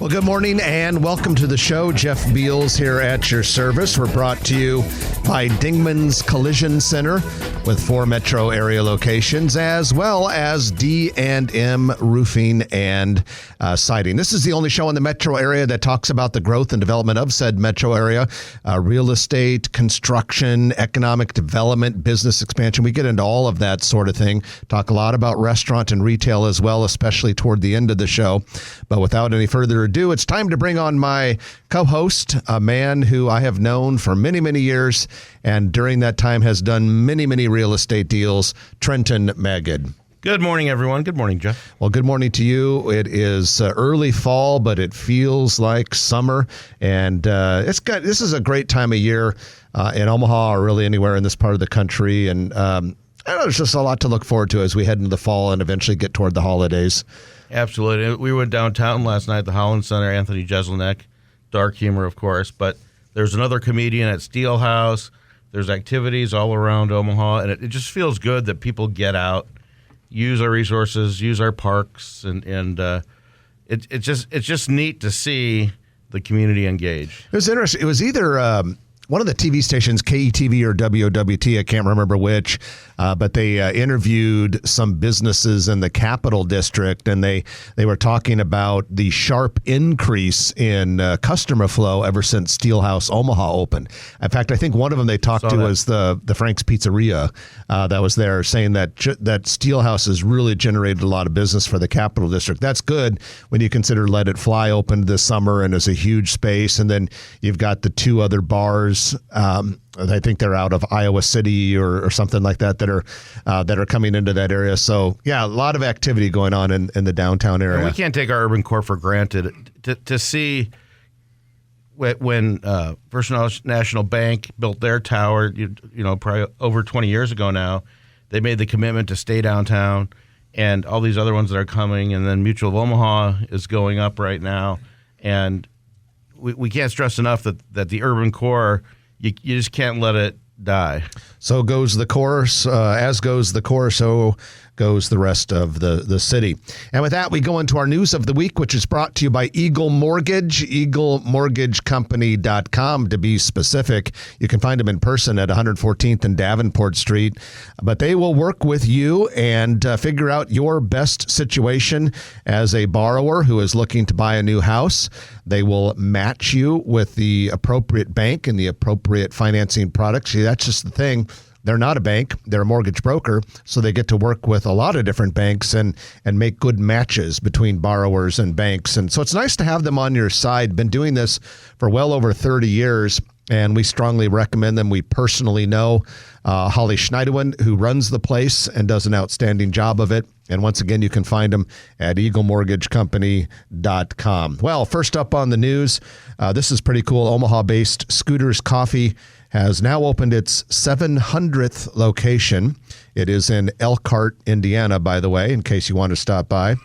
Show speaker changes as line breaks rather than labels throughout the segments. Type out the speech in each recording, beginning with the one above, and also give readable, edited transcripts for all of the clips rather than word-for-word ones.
Well, good morning and welcome to the show. Jeff Beals here at your service. We're brought to you by Dingman's Collision Center with 4 metro area locations, as well as D&M Roofing and Siding. This is the only show in the metro area that talks about the growth and development of said metro area, real estate, construction, economic development, business expansion. We get into all of that sort of thing. Talk a lot about restaurant and retail as well, especially toward the end of the show. But without any further ado, it's time to bring on my co-host, a man who I have known for many, many years, and during that time has done many, many real estate deals, Trenton Magid.
Good morning, everyone. Good morning, Jeff.
Well, good morning to you. It is early fall, but it feels like summer, and this is a great time of year in Omaha or really anywhere in this part of the country, and I know there's just a lot to look forward to as we head into the fall and eventually get toward the holidays.
Absolutely. We went downtown last night at the Hanson Center, Anthony Jeselnik. Dark humor, of course, but there's another comedian at Steelhouse. There's activities all around Omaha, and it just feels good that people get out, use our resources, use our parks, and it's just neat to see the community engage.
It was interesting. It was either one of the TV stations, KETV or WOWT, I can't remember which, but they interviewed some businesses in the Capital District, and they were talking about the sharp increase in customer flow ever since Steelhouse Omaha opened. In fact, I think one of them they talked to was the Frank's Pizzeria that was there, saying that Steelhouse has really generated a lot of business for the Capital District. That's good when you consider Let It Fly opened this summer and is a huge space, and then you've got the 2 other bars. I think they're out of Iowa City or something like that are coming into that area. So yeah, a lot of activity going on in the downtown area.
And we can't take our urban core for granted. To see when First National Bank built their tower, you know, probably over 20 years ago now, they made the commitment to stay downtown, and all these other ones that are coming, and then Mutual of Omaha is going up right now, and we can't stress enough that the urban core, you just can't let it die. So goes the core, as goes the core, so goes the rest of the city. And with that, we go into our news of the week, which is brought to you by Eagle Mortgage, eaglemortgagecompany.com to be specific. You can find them in person at 114th and Davenport Street, but they will work with you and figure out your best situation as a borrower who is looking to buy a new house. They will match you with the appropriate bank and the appropriate financing products. See, that's just the thing. They're not a bank. They're a mortgage broker, so they get to work with a lot of different banks and make good matches between borrowers and banks. And so it's nice to have them on your side. Been doing this for well over 30 years, and we strongly recommend them. We personally know Holly Schneiderwin, who runs the place and does an outstanding job of it. And once again, you can find them at eaglemortgagecompany.com. Well, first up on the news, this is pretty cool. Omaha-based Scooters Coffee has now opened its 700th location. It is in Elkhart, Indiana, by the way, in case you want to stop by.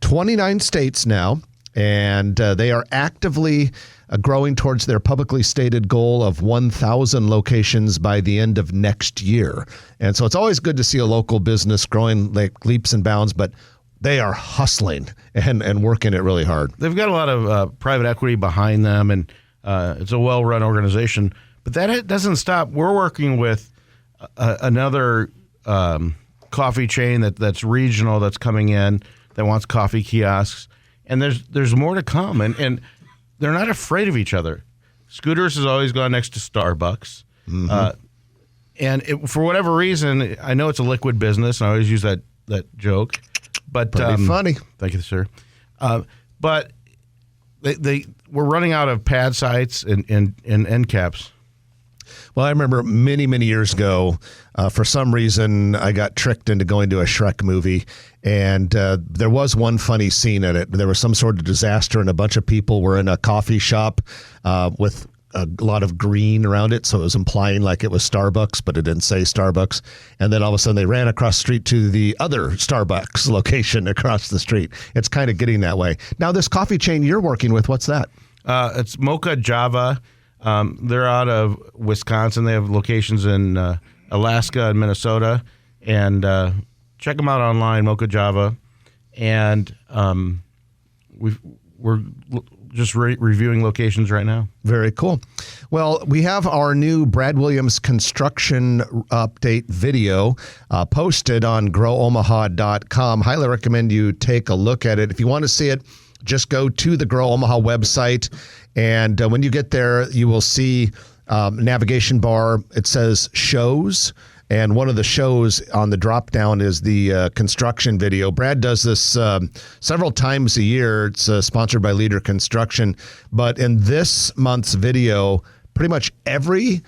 29 states now, and they are actively growing towards their publicly stated goal of 1,000 locations by the end of next year. And so it's always good to see a local business growing like leaps and bounds, but they are hustling and working it really hard. They've got a lot of private equity behind them, and it's a well-run organization. But that doesn't stop. We're working with another coffee chain that's regional, that's coming in, that wants coffee kiosks, and there's more to come. And they're not afraid of each other. Scooters has always gone next to Starbucks, and for whatever reason, I know it's a liquid business, and I always use that joke. But
pretty funny.
Thank you, sir. But we're running out of pad sites and end caps.
Well, I remember many, many years ago, for some reason, I got tricked into going to a Shrek movie, and there was one funny scene in it. There was some sort of disaster, and a bunch of people were in a coffee shop with a lot of green around it, so it was implying like it was Starbucks, but it didn't say Starbucks. And then all of a sudden, they ran across the street to the other Starbucks location across the street. It's kind of getting that way. Now, this coffee chain you're working with, what's that?
It's Mocha Java. They're out of Wisconsin. They have locations in Alaska and Minnesota. And check them out online, Mocha Java. And
we're just reviewing locations right now.
Very cool. Well, we have our new Brad Williams construction update video posted on growomaha.com. Highly recommend you take a look at it. If you want to see it, just go to the Grow Omaha website. And when you get there, you will see navigation bar. It says shows. And one of the shows on the drop down is the construction video. Brad does this several times a year. It's sponsored by Leader Construction. But in this month's video, pretty much every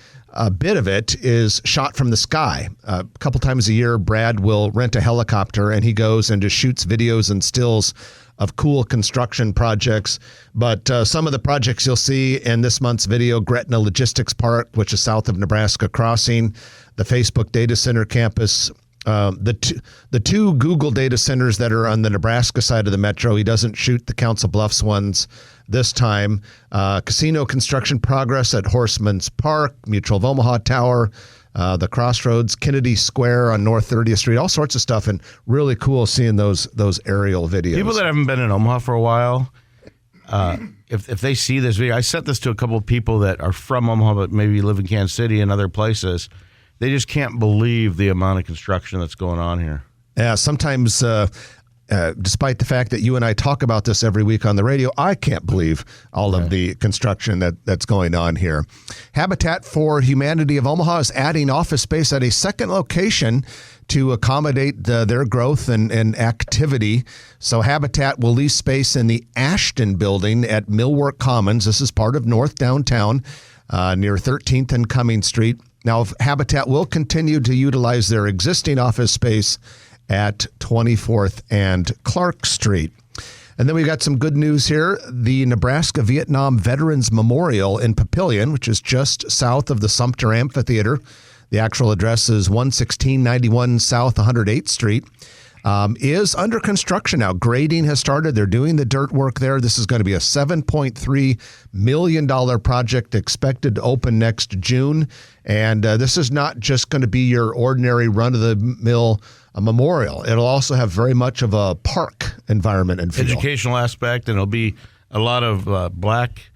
bit of it is shot from the sky. A couple times a year, Brad will rent a helicopter and he goes and just shoots videos and stills of cool construction projects. But some of the projects you'll see in this month's video: Gretna Logistics Park, which is south of Nebraska Crossing, the Facebook data center campus, the two Google data centers that are on the Nebraska side of the metro. He doesn't shoot the Council Bluffs ones this time. Casino construction progress at Horseman's Park, Mutual of Omaha Tower, the Crossroads, Kennedy Square on North 30th Street, all sorts of stuff, and really cool seeing those aerial videos.
People that haven't been in Omaha for a while, if they see this video, I sent this to a couple of people that are from Omaha but maybe live in Kansas City and other places. They just can't believe the amount of construction that's going on here.
Yeah, sometimes despite the fact that you and I talk about this every week on the radio, I can't believe all of the construction that's going on here. Habitat for Humanity of Omaha is adding office space at a second location to accommodate their growth and activity. So Habitat will lease space in the Ashton building at Millwork Commons. This is part of North Downtown near 13th and Cumming Street. Now, Habitat will continue to utilize their existing office space at 24th and Clark Street. And then we got some good news here. The Nebraska Vietnam Veterans Memorial in Papillion, which is just south of the Sumter Amphitheater. The actual address is 11691 South 108th Street. Is under construction now. Grading has started. They're doing the dirt work there. This is going to be a $7.3 million project expected to open next June. And this is not just going to be your ordinary run-of-the-mill memorial. It'll also have very much of a park environment and feel.
Educational aspect, and it'll be a lot of black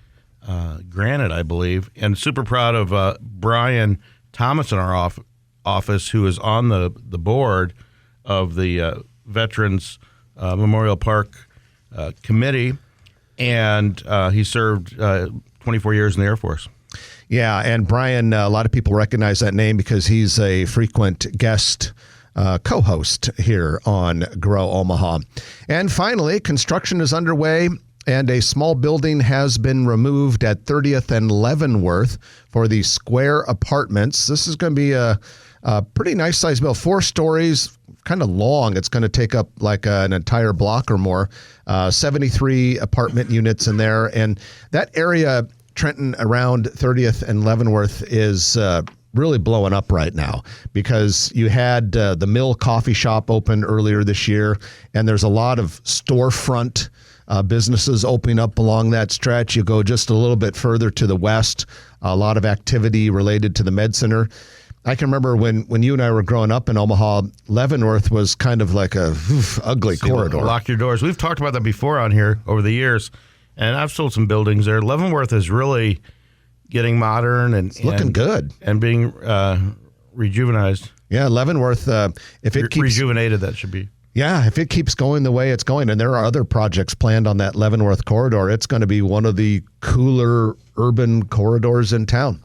granite, I believe. And super proud of Brian Thomas in our office, who is on the board of the Veterans Memorial Park Committee, and he served 24 years in the Air Force.
Yeah, and Brian, a lot of people recognize that name because he's a frequent guest co-host here on Grow Omaha. And finally, construction is underway, and a small building has been removed at 30th and Leavenworth for the Square Apartments. This is going to be a pretty nice size building, 4 stories, kind of long. It's going to take up like an entire block or more. 73 apartment units in there. And that area, Trenton, around 30th and Leavenworth, is really blowing up right now because you had the Mill Coffee Shop open earlier this year, and there's a lot of storefront businesses opening up along that stretch. You go just a little bit further to the west, a lot of activity related to the Med Center. I can remember when you and I were growing up in Omaha, Leavenworth was kind of like a ugly corridor.
Lock your doors. We've talked about that before on here over the years, and I've sold some buildings there. Leavenworth is really getting modern and
it's looking good
and being rejuvenized.
Yeah, Leavenworth, if it keeps
rejuvenated, that should be.
Yeah, if it keeps going the way it's going, and there are other projects planned on that Leavenworth corridor, it's going to be one of the cooler urban corridors in town.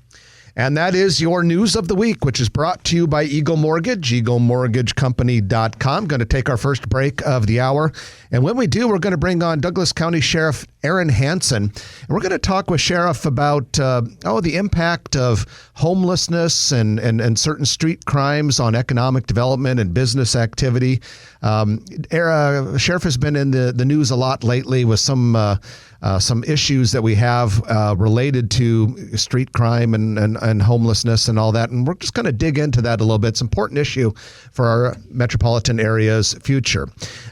And that is your news of the week, which is brought to you by Eagle Mortgage, eaglemortgagecompany.com. Going to take our first break of the hour. And when we do, we're going to bring on Douglas County Sheriff Aaron Hanson. And we're going to talk with Sheriff about the impact of homelessness and certain street crimes on economic development and business activity. Sheriff has been in the news a lot lately with some issues that we have related to street crime and homelessness and all that. And we're just going to dig into that a little bit. It's an important issue for our metropolitan area's future.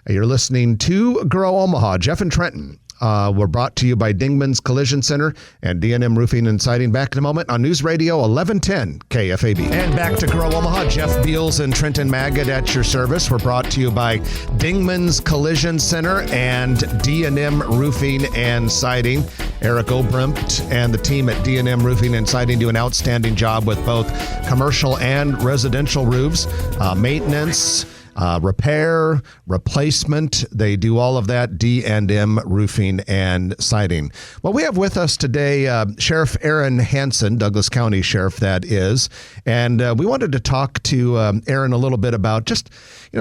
You're listening to Grow Omaha. Jeff and Trenton We're brought to you by Dingman's Collision Center and D&M Roofing and Siding. Back in a moment on News Radio 1110 KFAB. And back to Grow Omaha. Jeff Beals and Trenton Magid at your service. We're brought to you by Dingman's Collision Center and D&M Roofing and Siding. Eric Obremt and the team at D&M Roofing and Siding do an outstanding job with both commercial and residential roofs, maintenance, repair, replacement. They do all of that, D&M Roofing and Siding. Well, we have with us today Sheriff Aaron Hanson, Douglas County Sheriff that is, and we wanted to talk to Aaron a little bit about just,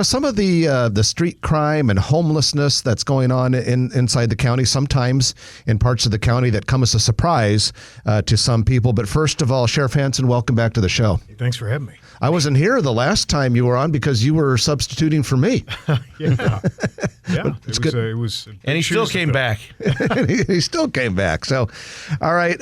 some of the street crime and homelessness that's going on inside the county, sometimes in parts of the county that come as a surprise to some people. But first of all, Sheriff Hanson, welcome back to the show.
Thanks for having me.
I wasn't here the last time you were on because you were substituting for me.
Yeah. It was.
And he still came back.
He still came back. So, all right.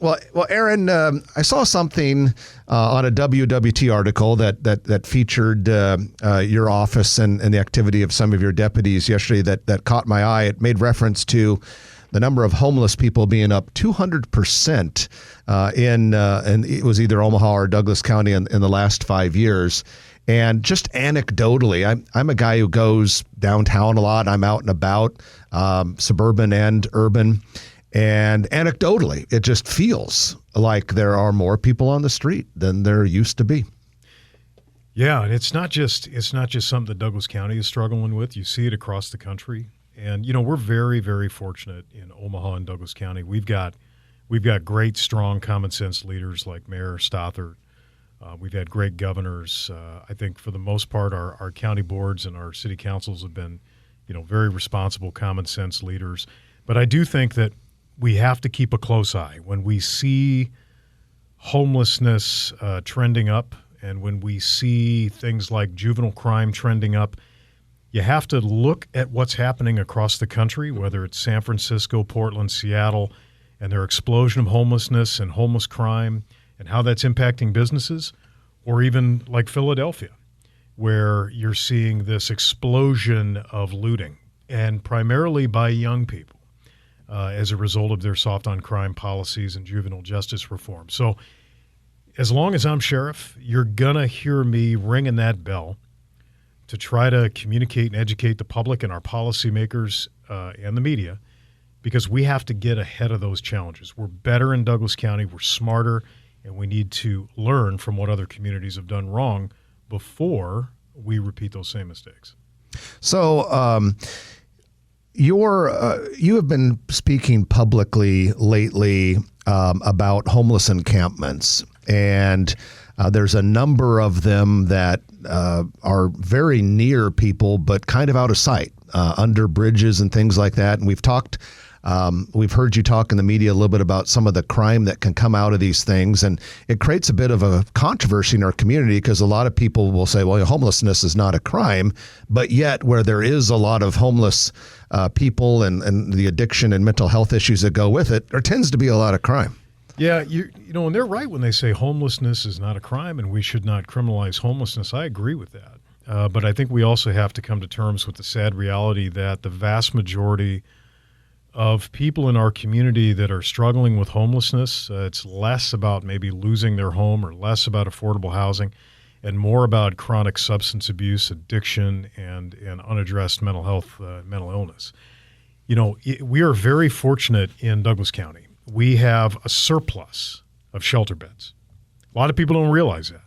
Well, Aaron, I saw something on a WWT article that featured your office and the activity of some of your deputies yesterday that caught my eye. It made reference to the number of homeless people being up 200% and it was either Omaha or Douglas County in the last 5 years. And just anecdotally, I'm a guy who goes downtown a lot. I'm out and about, suburban and urban. And anecdotally, it just feels like there are more people on the street than there used to be.
Yeah, and it's not just something that Douglas County is struggling with. You see it across the country. And, we're very, very fortunate in Omaha and Douglas County. We've got great, strong, common sense leaders like Mayor Stothert. We've had great governors. I think for the most part, our county boards and our city councils have been, very responsible, common sense leaders. But I do think that we have to keep a close eye when we see homelessness trending up and when we see things like juvenile crime trending up. You have to look at what's happening across the country, whether it's San Francisco, Portland, Seattle, and their explosion of homelessness and homeless crime and how that's impacting businesses, or even like Philadelphia, where you're seeing this explosion of looting, and primarily by young people as a result of their soft on crime policies and juvenile justice reform. So as long as I'm sheriff, you're going to hear me ringing that bell to try to communicate and educate the public and our policymakers and the media, because we have to get ahead of those challenges. We're better in Douglas County, we're smarter, and we need to learn from what other communities have done wrong before we repeat those same mistakes.
So you have been speaking publicly lately about homeless encampments, and there's a number of them that are very near people, but kind of out of sight, under bridges and things like that. And we've heard you talk in the media a little bit about some of the crime that can come out of these things. And it creates a bit of a controversy in our community because a lot of people will say, well, homelessness is not a crime. But yet where there is a lot of homeless people and the addiction and mental health issues that go with it, there tends to be a lot of crime.
Yeah, and they're right when they say homelessness is not a crime and we should not criminalize homelessness. I agree with that. But I think we also have to come to terms with the sad reality that the vast majority of people in our community that are struggling with homelessness, it's less about maybe losing their home or less about affordable housing and more about chronic substance abuse, addiction, and unaddressed mental health, mental illness. We are very fortunate in Douglas County. We have a surplus of shelter beds. A lot of people don't realize that.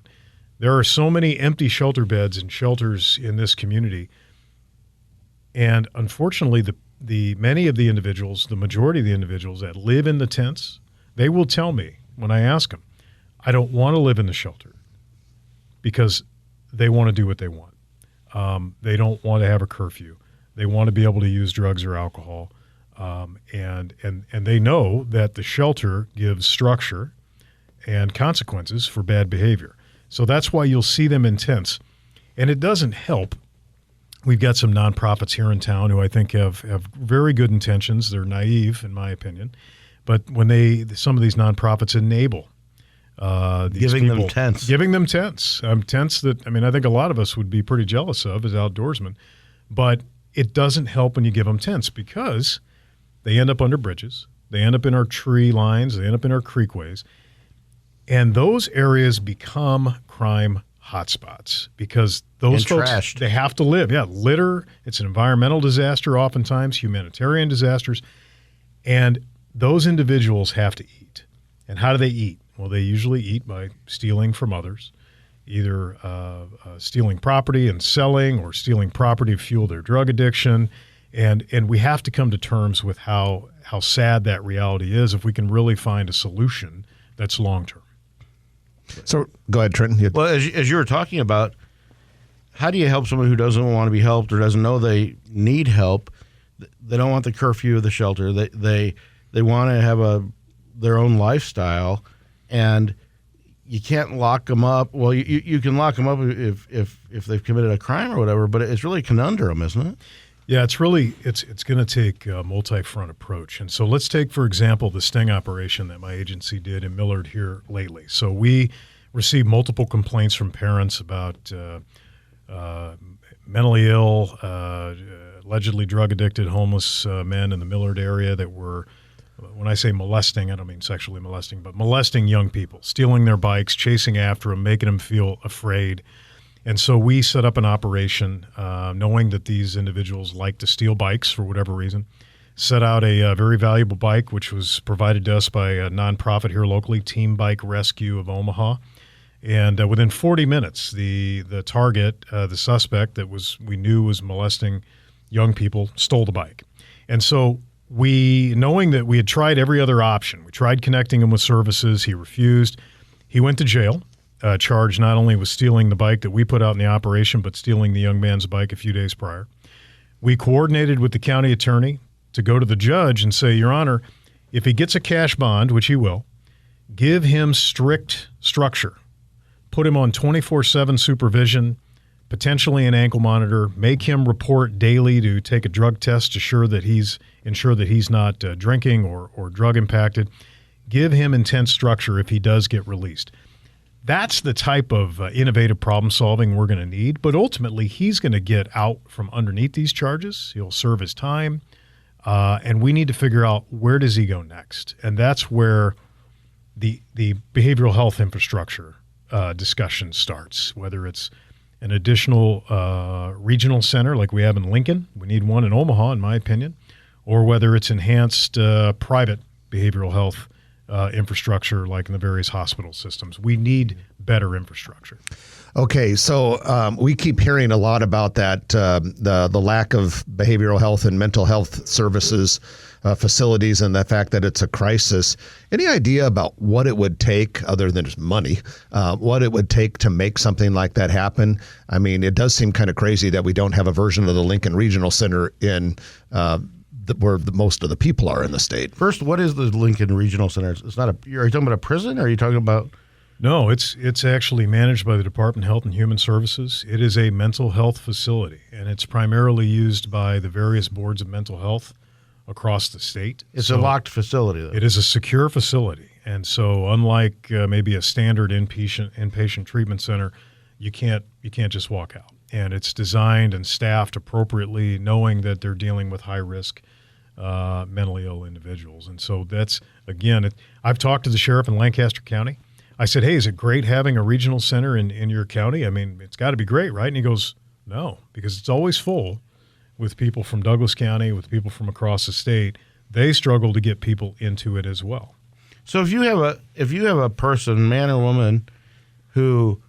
There are so many empty shelter beds and shelters in this community. And unfortunately, many of the individuals, the majority of the individuals that live in the tents, they will tell me when I ask them, I don't want to live in the shelter because they want to do what they want. They don't want to have a curfew. They want to be able to use drugs or alcohol. And they know that the shelter gives structure and consequences for bad behavior. So that's why you'll see them in tents. And it doesn't help. We've got some nonprofits here in town who I think have very good intentions. They're naive, in my opinion. But when some of these nonprofits enable
giving them tents.
Giving them tents. Tents that, I think a lot of us would be pretty jealous of as outdoorsmen. But it doesn't help when you give them tents because They end up under bridges. They end up in our tree lines. They end up in our creekways. And those areas become crime hotspots because those folks,
trashed.
they have to live. Yeah, litter, it's an environmental disaster oftentimes, humanitarian disasters. And those individuals have to eat. And how do they eat? Well, they usually eat by stealing from others, either stealing property and selling or stealing property to fuel their drug addiction. And we have to come to terms with how sad that reality is if we can really find a solution that's long-term.
So go ahead, Trenton.
Well, as you were talking about, how do you help someone who doesn't want to be helped or doesn't know they need help? They don't want the curfew of the shelter. They want to have their own lifestyle, and you can't lock them up. Well, you can lock them up if they've committed a crime or whatever, but it's really a conundrum, isn't it?
Yeah, it's going to take a multi-front approach. And so let's take, for example, the sting operation that my agency did in Millard here lately. So we received multiple complaints from parents about mentally ill, allegedly drug-addicted homeless men in the Millard area that were, when I say molesting, I don't mean sexually molesting, but molesting young people, stealing their bikes, chasing after them, making them feel afraid. And so we set up an operation, knowing that these individuals like to steal bikes for whatever reason, set out a very valuable bike, which was provided to us by a nonprofit here locally, Team Bike Rescue of Omaha. And within 40 minutes, the target, the suspect that we knew was molesting young people, stole the bike. And so knowing that we had tried every other option, we tried connecting him with services, he refused. He went to jail. Charged not only with stealing the bike that we put out in the operation, but stealing the young man's bike a few days prior. We coordinated with the county attorney to go to the judge and say, Your Honor, if he gets a cash bond, which he will, give him strict structure. Put him on 24/7 supervision, potentially an ankle monitor, make him report daily to take a drug test to ensure that he's not drinking or drug impacted. Give him intense structure if he does get released. That's the type of innovative problem solving we're going to need. But ultimately, he's going to get out from underneath these charges. He'll serve his time. And we need to figure out, where does he go next? And that's where the behavioral health infrastructure discussion starts, whether it's an additional regional center like we have in Lincoln. We need one in Omaha, in my opinion. Or whether it's enhanced private behavioral health infrastructure like in the various hospital systems. We need better infrastructure.
Okay, so we keep hearing a lot about that, the lack of behavioral health and mental health services facilities and the fact that it's a crisis. Any idea about what it would take, other than just money, what it would take to make something like that happen? I mean, it does seem kind of crazy that we don't have a version of the Lincoln Regional Center in where most of the people are in the state.
First, what is the Lincoln Regional Center? It's not are you talking about a prison, or are you talking about?
No, it's actually managed by the Department of Health and Human Services. It is a mental health facility, and it's primarily used by the various boards of mental health across the state.
It's a locked facility, though.
It is a secure facility, and so unlike maybe a standard inpatient treatment center, you can't just walk out. And it's designed and staffed appropriately, knowing that they're dealing with high-risk mentally ill individuals. And so that's, again, I've talked to the sheriff in Lancaster County. I said, hey, is it great having a regional center in your county? I mean, it's got to be great, right? And he goes, no, because it's always full with people from Douglas County, with people from across the state. They struggle to get people into it as well.
So if you have a person, man or woman, who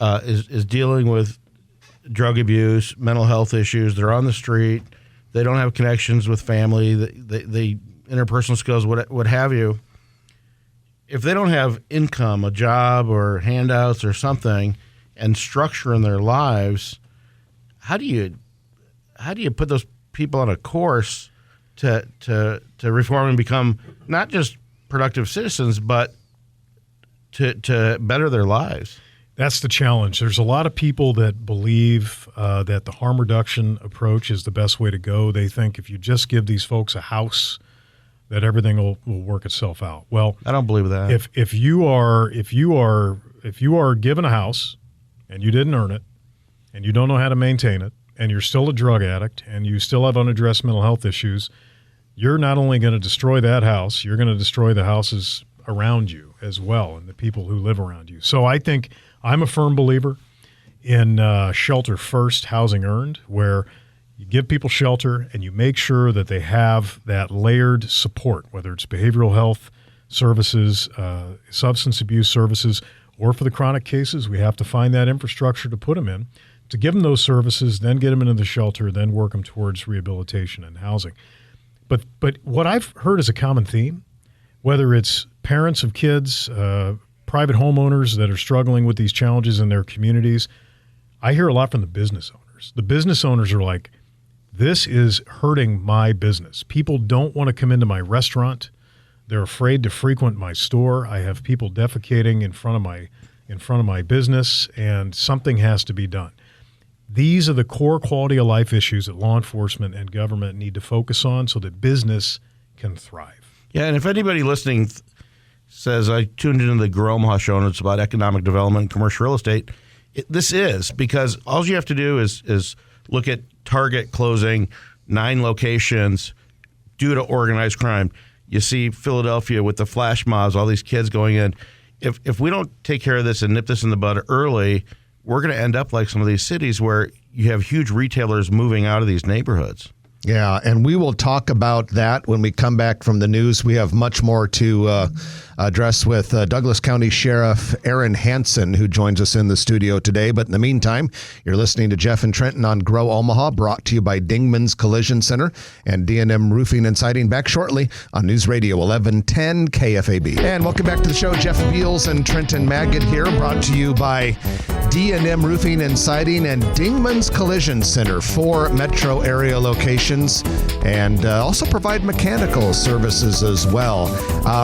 is dealing with drug abuse, mental health issues, they're on the street, they don't have connections with family, they interpersonal skills, what have you. If they don't have income, a job or handouts or something, and structure in their lives, how do you put those people on a course to reform and become not just productive citizens, but to better their lives?
That's the challenge. There's a lot of people that believe that the harm reduction approach is the best way to go. They think if you just give these folks a house, that everything will work itself out. Well,
I don't believe that.
If you are given a house and you didn't earn it, and you don't know how to maintain it, and you're still a drug addict, and you still have unaddressed mental health issues, you're not only going to destroy that house, you're going to destroy the houses around you as well and the people who live around you. So I think I'm a firm believer in shelter first, housing earned, where you give people shelter and you make sure that they have that layered support, whether it's behavioral health services, substance abuse services, or for the chronic cases, we have to find that infrastructure to put them in, to give them those services, then get them into the shelter, then work them towards rehabilitation and housing. But what I've heard is a common theme, whether it's parents of kids, private homeowners that are struggling with these challenges in their communities, I hear a lot from the business owners. The business owners are like, this is hurting my business. People don't want to come into my restaurant. They're afraid to frequent my store. I have people defecating in front of my business, and something has to be done. These are the core quality of life issues that law enforcement and government need to focus on so that business can thrive.
Yeah, and if anybody listening says, I tuned into the Grow Omaha show and it's about economic development and commercial real estate, this is because all you have to do is look at Target closing 9 locations due to organized crime. You see Philadelphia with the flash mobs, all these kids going in. If we don't take care of this and nip this in the bud early, we're going to end up like some of these cities where you have huge retailers moving out of these neighborhoods.
Yeah, and we will talk about that when we come back from the news. We have much more to address with Douglas County Sheriff Aaron Hanson, who joins us in the studio today. But in the meantime, you're listening to Jeff and Trenton on Grow Omaha, brought to you by Dingman's Collision Center and D&M Roofing and Siding. Back shortly on News Radio 1110 KFAB. And welcome back to the show. Jeff Beals and Trenton Maggot here, brought to you by D&M Roofing and Siding and Dingman's Collision Center, 4 metro area locations, and also provide mechanical services as well.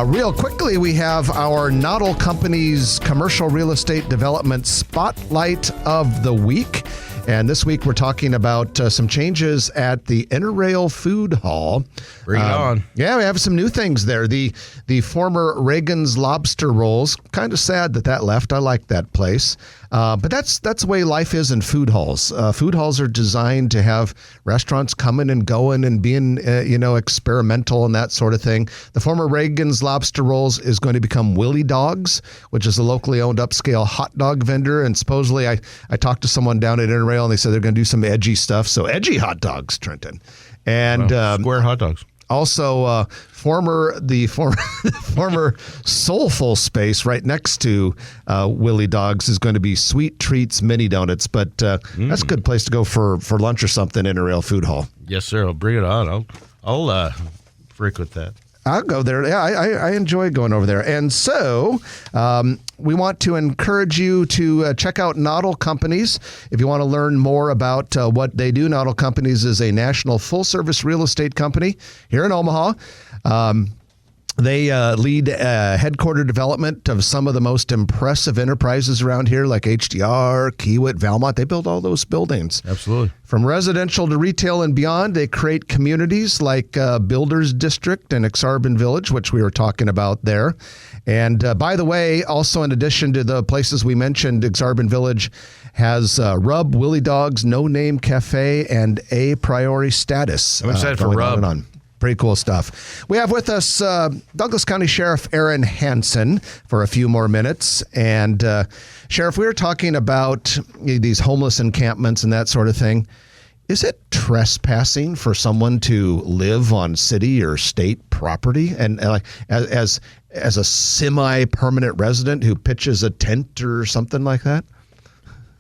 Real quickly, we have our Noddle Company's Commercial Real Estate Development Spotlight of the Week. And this week we're talking about some changes at the Interrail Food Hall.
Bring it on.
Yeah, we have some new things there. The former Reagan's Lobster Rolls. Kind of sad that left. I like that place. But that's the way life is in food halls. Food halls are designed to have restaurants coming and going and being, experimental and that sort of thing. The former Reagan's Lobster Rolls is going to become Willie Dogs, which is a locally owned upscale hot dog vendor. And supposedly I talked to someone down at Interrail and they said they're going to do some edgy stuff. So edgy hot dogs, Trenton. And
square hot dogs.
Also, former Soulful space right next to Willie Dogs is going to be Sweet Treats Mini Donuts, but that's a good place to go for lunch or something in Interrail Food Hall.
Yes, sir. I'll bring it on. I'll frequent that.
I'll go there. Yeah, I enjoy going over there. And so we want to encourage you to check out Noddle Companies. If you want to learn more about what they do, Noddle Companies is a national full-service real estate company here in Omaha. They lead headquarter development of some of the most impressive enterprises around here, like HDR, Kiewit, Valmont. They build all those buildings.
Absolutely.
From residential to retail and beyond, they create communities like Builders District and Exarban Village, which we were talking about there. And by the way, also in addition to the places we mentioned, Exarban Village has Rub, Willie Dogs, No Name Cafe, and A Priori Status.
I'm excited for Rub.
Pretty cool stuff. We have with us Douglas County Sheriff Aaron Hanson for a few more minutes. And Sheriff, we were talking about these homeless encampments and that sort of thing. Is it trespassing for someone to live on city or state property? And as a semi-permanent resident who pitches a tent or something like that?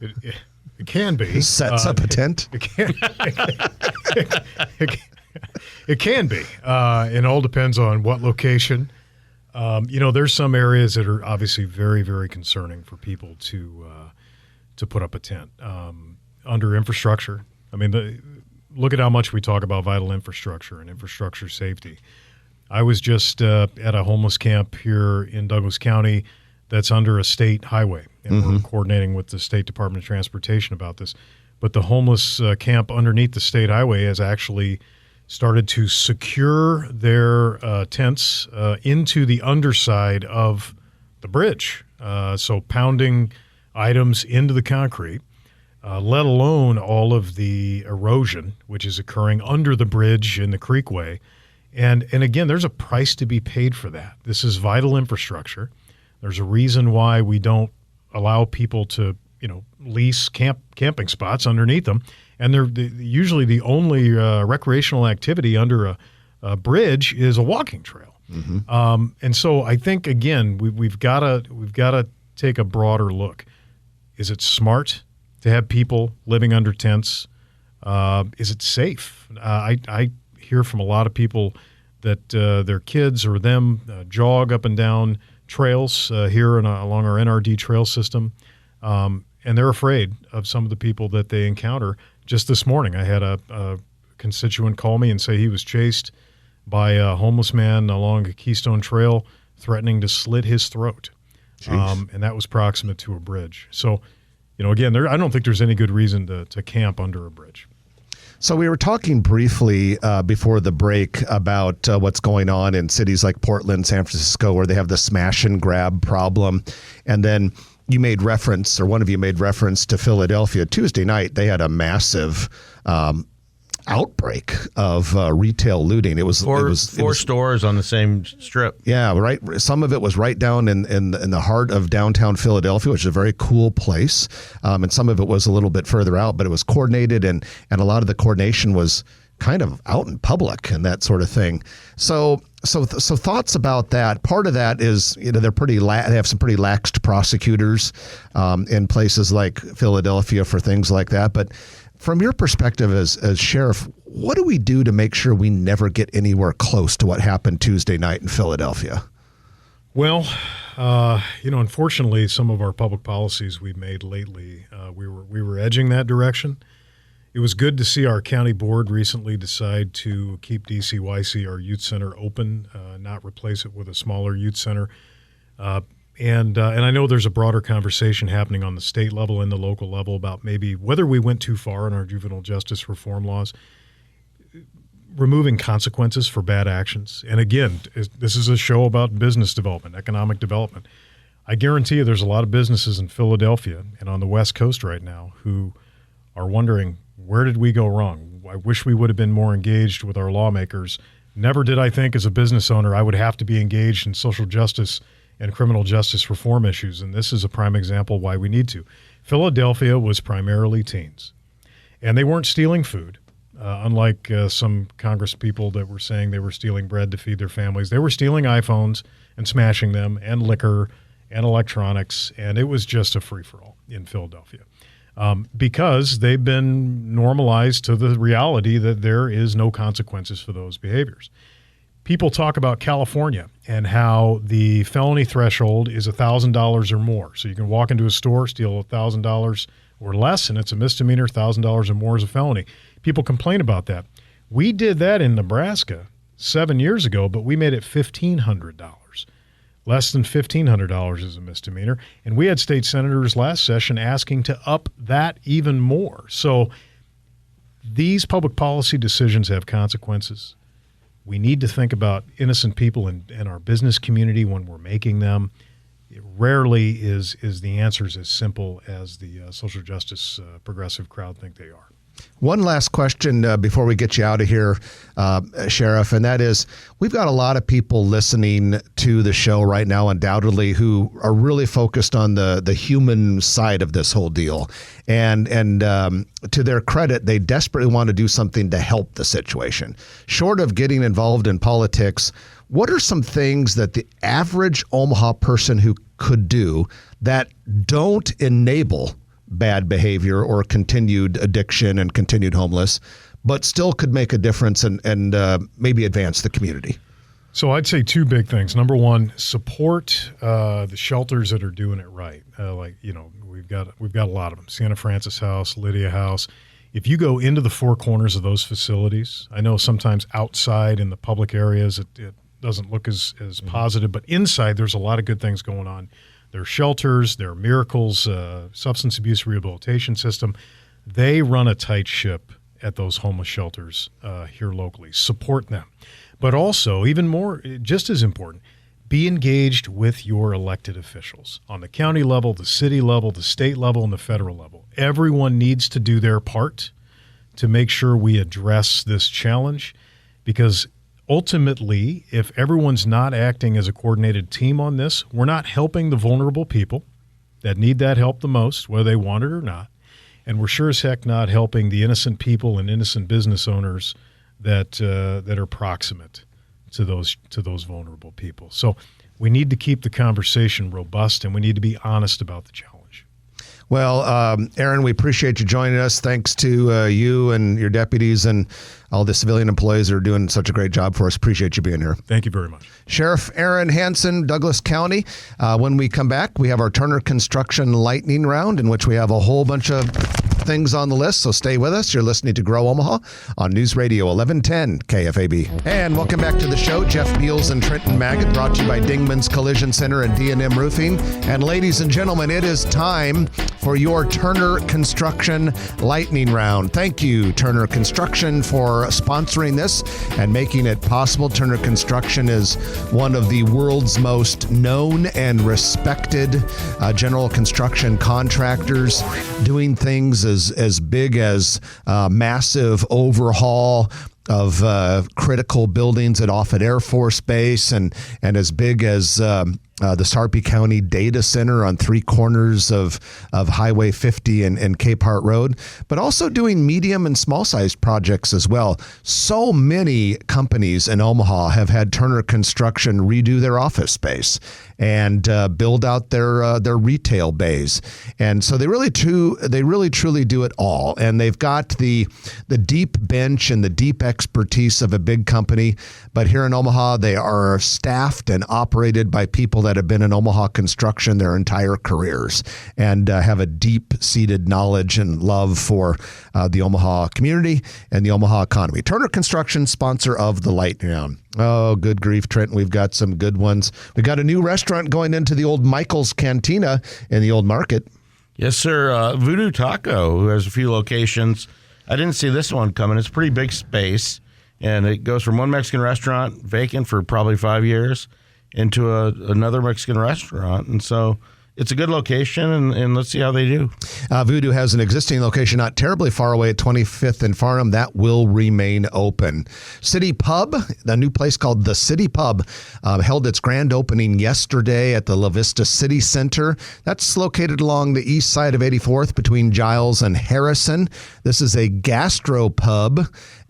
It can be.
Sets up a tent?
It can be. It all depends on what location. There's some areas that are obviously very, very concerning for people to put up a tent. Under infrastructure, I mean, look at how much we talk about vital infrastructure and infrastructure safety. I was just at a homeless camp here in Douglas County that's under a state highway, and we're coordinating with the State Department of Transportation about this. But the homeless camp underneath the state highway has actually started to secure their tents into the underside of the bridge. So pounding items into the concrete, let alone all of the erosion, which is occurring under the bridge in the creekway. And again, there's a price to be paid for that. This is vital infrastructure. There's a reason why we don't allow people to, lease camping spots underneath them. And they're usually the only recreational activity under a bridge is a walking trail. Mm-hmm. And so I think, again, we've got to take a broader look. Is it smart to have people living under tents? Is it safe? I hear from a lot of people that their kids or them jog up and down trails here along our NRD trail system, and they're afraid of some of the people that they encounter. Just this morning, I had a constituent call me and say he was chased by a homeless man along a Keystone Trail, threatening to slit his throat, and that was proximate to a bridge. So, again, I don't think there's any good reason to camp under a bridge.
So we were talking briefly before the break about what's going on in cities like Portland, San Francisco, where they have the smash and grab problem. And then you made reference, or one of you made reference to Philadelphia. Tuesday night, they had a massive outbreak of retail looting. It was
four stores on the same strip.
Yeah, right. Some of it was right down in the heart of downtown Philadelphia, which is a very cool place, and some of it was a little bit further out. But it was coordinated, and a lot of the coordination was kind of out in public and that sort of thing. So thoughts about that. Part of that is they're they have some pretty laxed prosecutors in places like Philadelphia for things like that, but. From your perspective as sheriff, what do we do to make sure we never get anywhere close to what happened Tuesday night in Philadelphia?
Well, unfortunately, some of our public policies we've made lately, we were edging that direction. It was good to see our county board recently decide to keep DCYC, our youth center, open, not replace it with a smaller youth center. And I know there's a broader conversation happening on the state level and the local level about maybe whether we went too far in our juvenile justice reform laws, removing consequences for bad actions. And again, this is a show about business development, economic development. I guarantee you there's a lot of businesses in Philadelphia and on the West Coast right now who are wondering, where did we go wrong? I wish we would have been more engaged with our lawmakers. Never did I think as a business owner I would have to be engaged in social justice and criminal justice reform issues, and this is a prime example why we need to. Philadelphia was primarily teens, and they weren't stealing food, unlike some Congress people that were saying they were stealing bread to feed their families. They were stealing iPhones and smashing them, and liquor and electronics, and it was just a free-for-all in Philadelphia because they've been normalized to the reality that there is no consequences for those behaviors. People talk about California and how the felony threshold is $1,000 or more. So you can walk into a store, steal $1,000 or less, and it's a misdemeanor. $1,000 or more is a felony. People complain about that. We did that in Nebraska 7 years ago, but we made it $1,500. Less than $1,500 is a misdemeanor. And we had state senators last session asking to up that even more. So these public policy decisions have consequences. We need to think about innocent people in our business community when we're making them. It rarely is the answers as simple as the social justice progressive crowd think they are.
One last question before we get you out of here, Sheriff, and that is, we've got a lot of people listening to the show right now, undoubtedly, who are really focused on the human side of this whole deal. And to their credit, they desperately want to do something to help the situation. Short of getting involved in politics, what are some things that the average Omaha person who could do that don't enable bad behavior or continued addiction and continued homeless, but still could make a difference and maybe advance the community?
So I'd say two big things. Number one, support the shelters that are doing it right. We've got a lot of them. Santa Francis House, Lydia House. If you go into the four corners of those facilities, I know sometimes outside in the public areas it doesn't look as positive, but inside there's a lot of good things going on. There are shelters, there are Miracles, substance abuse rehabilitation system. They run a tight ship at those homeless shelters here locally. Support them. But also, even more, just as important, be engaged with your elected officials on the county level, the city level, the state level, and the federal level. Everyone needs to do their part to make sure we address this challenge, because ultimately, if everyone's not acting as a coordinated team on this, we're not helping the vulnerable people that need that help the most, whether they want it or not. And we're sure as heck not helping the innocent people and innocent business owners that are proximate to those vulnerable people. So we need to keep the conversation robust, and we need to be honest about the challenge.
Well, Aaron, we appreciate you joining us. Thanks to you and your deputies and all the civilian employees that are doing such a great job for us. Appreciate you being here.
Thank you very much.
Sheriff Aaron Hanson, Douglas County. When we come back, we have our Turner Construction Lightning Round, in which we have a whole bunch of things on the list, so stay with us. You're listening to Grow Omaha on News Radio 1110 KFAB. And welcome back to the show. Jeff Beals and Trenton Maggot, brought to you by Dingman's Collision Center and D&M Roofing. And ladies and gentlemen, it is time for your Turner Construction Lightning Round. Thank you, Turner Construction, for sponsoring this and making it possible. Turner Construction is one of the world's most known and respected general construction contractors, doing things as big as massive overhaul of critical buildings at Offutt Air Force Base, and as big as the Sarpy County Data Center on three corners of Highway 50 and Cape Hart Road, but also doing medium and small-sized projects as well. So many companies in Omaha have had Turner Construction redo their office space and build out their retail bays. And so they really truly do it all. And they've got the deep bench and the deep expertise of a big company. But here in Omaha, they are staffed and operated by people that have been in Omaha construction their entire careers and have a deep-seated knowledge and love for the Omaha community and the Omaha economy. Turner Construction, sponsor of the Lightning Round. Oh, good grief, Trent. We've got some good ones. We got a new restaurant going into the old Michael's Cantina in the old market.
Yes, sir. Voodoo Taco, who has a few locations. I didn't see this one coming. It's a pretty big space, and it goes from one Mexican restaurant, vacant for probably 5 years, into another Mexican restaurant. And so it's a good location, and let's see how they do.
Voodoo has an existing location not terribly far away at 25th and Farnham. That will remain open. City Pub, the new place called the City Pub, held its grand opening yesterday at the La Vista City Center. That's located along the east side of 84th between Giles and Harrison. This is a gastro pub,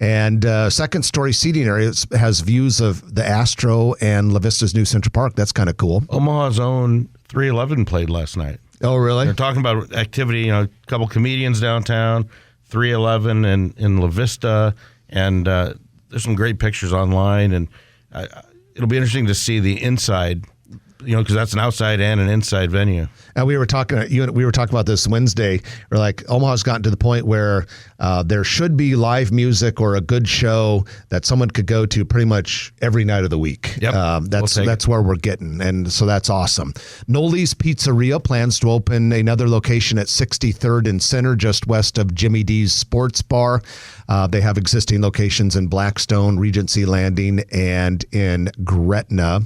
and second-story seating area has views of the Astro and La Vista's new Central Park. That's kind of cool.
Omaha's own 311 played last night.
Oh, really?
They're talking about activity, a couple comedians downtown, 311 in La Vista, and there's some great pictures online, and it'll be interesting to see the inside, because that's an outside and an inside venue.
And we were talking about this Wednesday. We're like, Omaha's gotten to the point where there should be live music or a good show that someone could go to pretty much every night of the week.
Yep.
That's where we're getting, and so that's awesome. Noli's Pizzeria plans to open another location at 63rd and Center, just west of Jimmy D's Sports Bar. They have existing locations in Blackstone, Regency Landing, and in Gretna.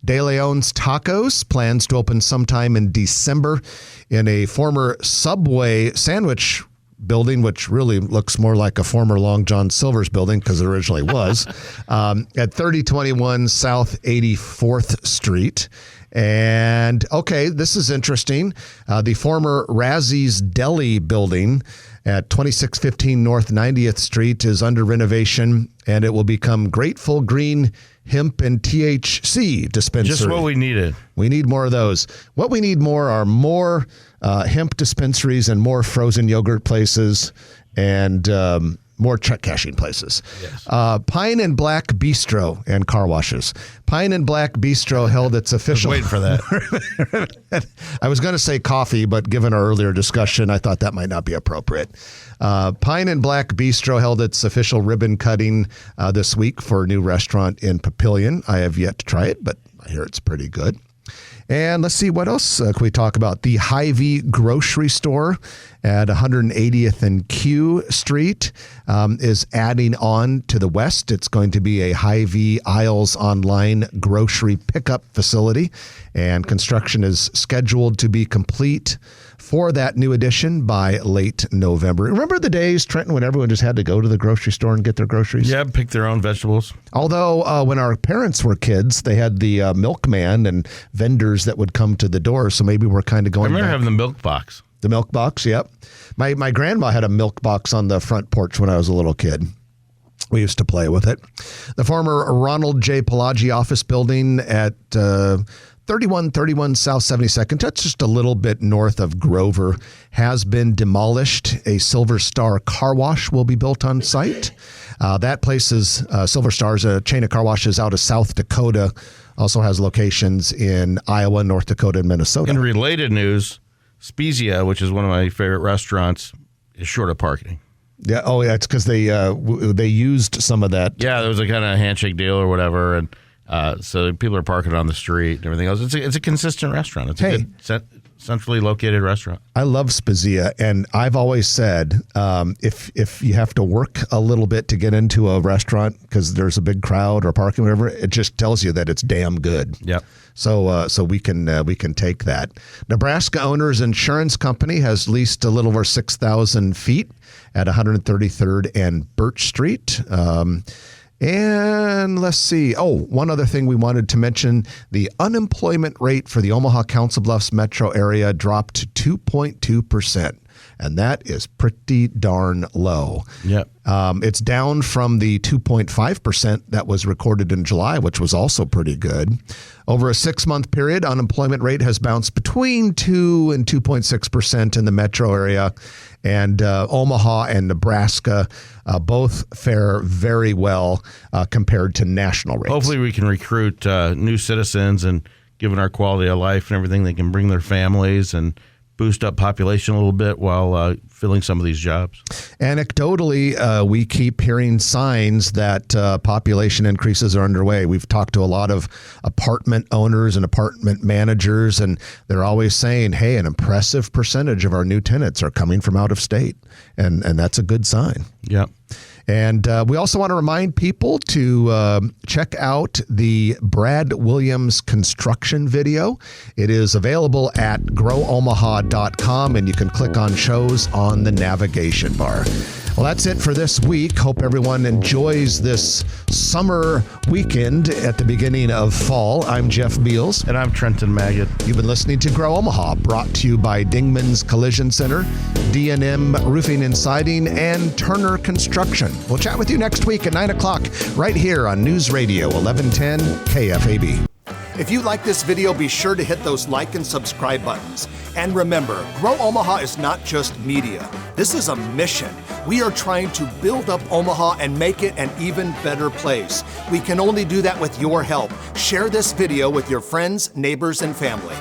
De Leon's Tacos plans to open sometime in December in a former Subway sandwich building, which really looks more like a former Long John Silver's building because it originally was, at 3021 South 84th Street. And, okay, this is interesting. The former Razzie's Deli building at 2615 North 90th Street is under renovation, and it will become Grateful Green Hemp and THC dispensary.
Just what we needed.
We need more of those. What we need more are more hemp dispensaries and more frozen yogurt places and more check cashing places. Yes. Pine and Black Bistro and car washes. Pine and Black Bistro held its official...
I was waiting for that.
I was going to say coffee, but given our earlier discussion, I thought that might not be appropriate. Pine and Black Bistro held its official ribbon cutting this week for a new restaurant in Papillion. I have yet to try it, but I hear it's pretty good. And let's see, what else can we talk about? The Hy-Vee grocery store at 180th and Q Street is adding on to the west. It's going to be a Hy-Vee Aisles online grocery pickup facility, and construction is scheduled to be complete for that new edition by late November. Remember the days, Trenton, when everyone just had to go to the grocery store and get their groceries?
Yeah, pick their own vegetables.
Although when our parents were kids, they had the milkman and vendors that would come to the door. So maybe we're kind of
I
going
remember
back.
having the milk box.
The milk box, yep. My grandma had a milk box on the front porch when I was a little kid. We used to play with it. The former Ronald J. Pelagi office building at 3131 South 72nd, that's just a little bit north of Grover, has been demolished. A Silver Star car wash will be built on site. That place is, Silver Star is a chain of car washes out of South Dakota, also has locations in Iowa, North Dakota, and Minnesota.
In related news, Spezia, which is one of my favorite restaurants, is short of parking.
Yeah. Oh, yeah. It's because they used some of that.
Yeah, there was a kind of handshake deal or whatever, and so people are parking on the street and everything else. It's a consistent restaurant. It's a good centrally located restaurant.
I love Spezia, and I've always said if you have to work a little bit to get into a restaurant because there's a big crowd or parking, whatever, it just tells you that it's damn good.
Yep.
So we can take that. Nebraska Owners Insurance Company has leased a little over 6,000 feet at 133rd and Birch Street. And let's see. Oh, one other thing we wanted to mention, the unemployment rate for the Omaha Council Bluffs metro area dropped to 2.2%. And that is pretty darn low.
Yep.
It's down from the 2.5% that was recorded in July, which was also pretty good. Over a 6-month period, unemployment rate has bounced between 2 and 2.6% in the metro area. And Omaha and Nebraska both fare very well compared to national rates.
Hopefully we can recruit new citizens, and given our quality of life and everything, they can bring their families and boost up population a little bit while filling some of these jobs.
Anecdotally, we keep hearing signs that population increases are underway. We've talked to a lot of apartment owners and apartment managers, and they're always saying, hey, an impressive percentage of our new tenants are coming from out of state, and that's a good sign.
Yep.
And we also want to remind people to check out the Brad Williams construction video. It is available at growomaha.com, and you can click on shows on the navigation bar. Well, that's it for this week. Hope everyone enjoys this summer weekend at the beginning of fall. I'm Jeff Beals.
And I'm Trenton Maggot.
You've been listening to Grow Omaha, brought to you by Dingman's Collision Center, D&M Roofing and Siding, and Turner Construction. We'll chat with you next week at 9 o'clock right here on News Radio 1110 KFAB.
If you like this video, be sure to hit those like and subscribe buttons. And remember, Grow Omaha is not just media. This is a mission. We are trying to build up Omaha and make it an even better place. We can only do that with your help. Share this video with your friends, neighbors, and family.